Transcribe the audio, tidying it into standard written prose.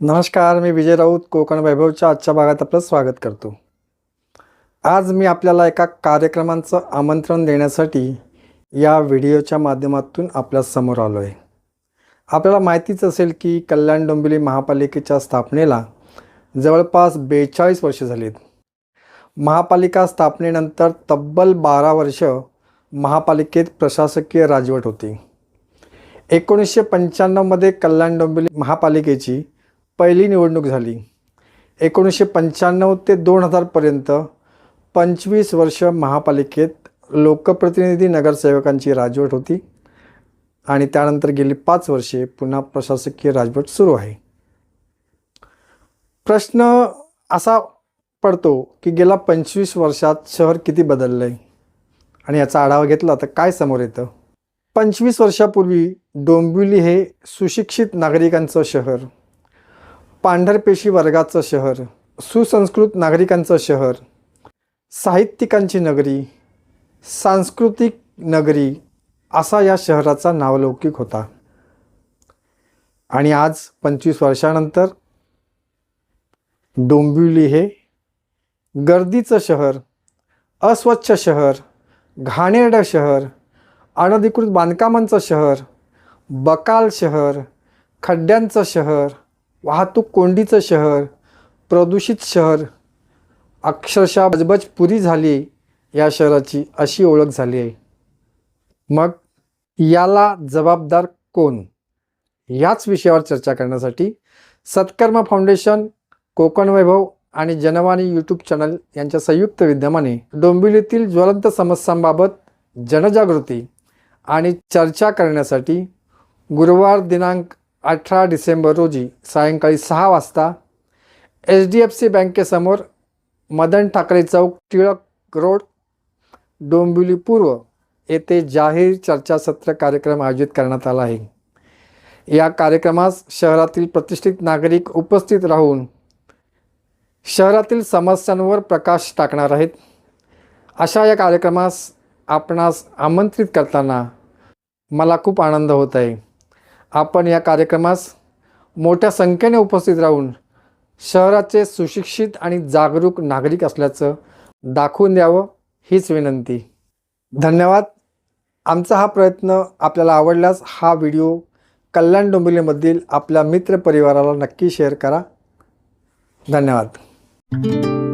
नमस्कार, मी विजय राऊत कोकण वैभवच्या आजच्या भागात आपलं स्वागत करतो। आज मी आपल्याला एका कार्यक्रमाचं आमंत्रण देण्यासाठी या व्हिडिओच्या माध्यमातून आपल्या समोर आलो आहे। आपल्याला माहितीच असेल की कल्याण डोंबिवली महापालिकेच्या स्थापनेला जवळपास 42 वर्ष झालीत। महापालिका स्थापनेनंतर तब्बल 12 वर्ष महापालिकेत प्रशासकीय राजवट होती। 1995 मध्ये कल्याण डोंबिवली महापालिकेची पहिली निवडणूक झाली। 1995 ते 2000 पर्यंत 25 वर्ष महापालिकेत लोकप्रतिनिधी नगरसेवकांची राजवट होती आणि त्यानंतर गेली 5 वर्षे पुन्हा प्रशासकीय राजवट सुरू आहे। प्रश्न असा पडतो की गेल्या 25 वर्षात शहर किती बदलले आणि याचा आढावा घेतला तर काय समोर येतं। 25 वर्षापूर्वी डोंबिवली हे सुशिक्षित नागरिकांचं शहर, पांढरपेशी वर्गाचं शहर, सुसंस्कृत नागरिकांचं शहर, साहित्यिकांची नगरी, सांस्कृतिक नगरी असा या शहराचा नावलौकिक होता। आणि आज 25 वर्षानंतर डोंबिवली हे गर्दीचं शहर, अस्वच्छ शहर, घाणेरडं शहर, अनधिकृत बांधकामांचं शहर, बकाल शहर, खड्ड्यांचं शहर, वाहतूक कोंडीचं शहर, प्रदूषित शहर, अक्षरशः बजबज पुरी झाली या शहराची अशी ओळख झाली आहे। मग याला जबाबदार कोण, याच विषयावर चर्चा करण्यासाठी सत्कर्म फाउंडेशन, कोकण वैभव आणि जनवाणी यूट्यूब चॅनल यांच्या संयुक्त विद्यमाने डोंबिवलीतील ज्वलंत समस्यांबाबत जनजागृती आणि चर्चा करण्यासाठी गुरुवार दिनांक 18 डिसेंबर रोजी सायंकाळी 6 वाजता HDFC बँकेसमोर मदन ठाकरे चौक, टिळक रोड, डोंबिवली पूर्व येथे जाहीर चर्चासत्र कार्यक्रम आयोजित करण्यात आला आहे। या कार्यक्रमास शहरातील प्रतिष्ठित नागरिक उपस्थित राहून शहरातील समस्यांवर प्रकाश टाकणार आहेत। अशा या कार्यक्रमास आपणास आमंत्रित करताना मला खूप आनंद होत आहे। आपण या कार्यक्रमास मोठ्या संख्येने उपस्थित राहून शहराचे सुशिक्षित आणि जागरूक नागरिक असल्याचं दाखवून द्यावं हीच विनंती। धन्यवाद। आमचा हा प्रयत्न आपल्याला आवडल्यास हा व्हिडिओ कल्याण डोंबिवलीमधील आपल्या मित्रपरिवाराला नक्की शेअर करा। धन्यवाद।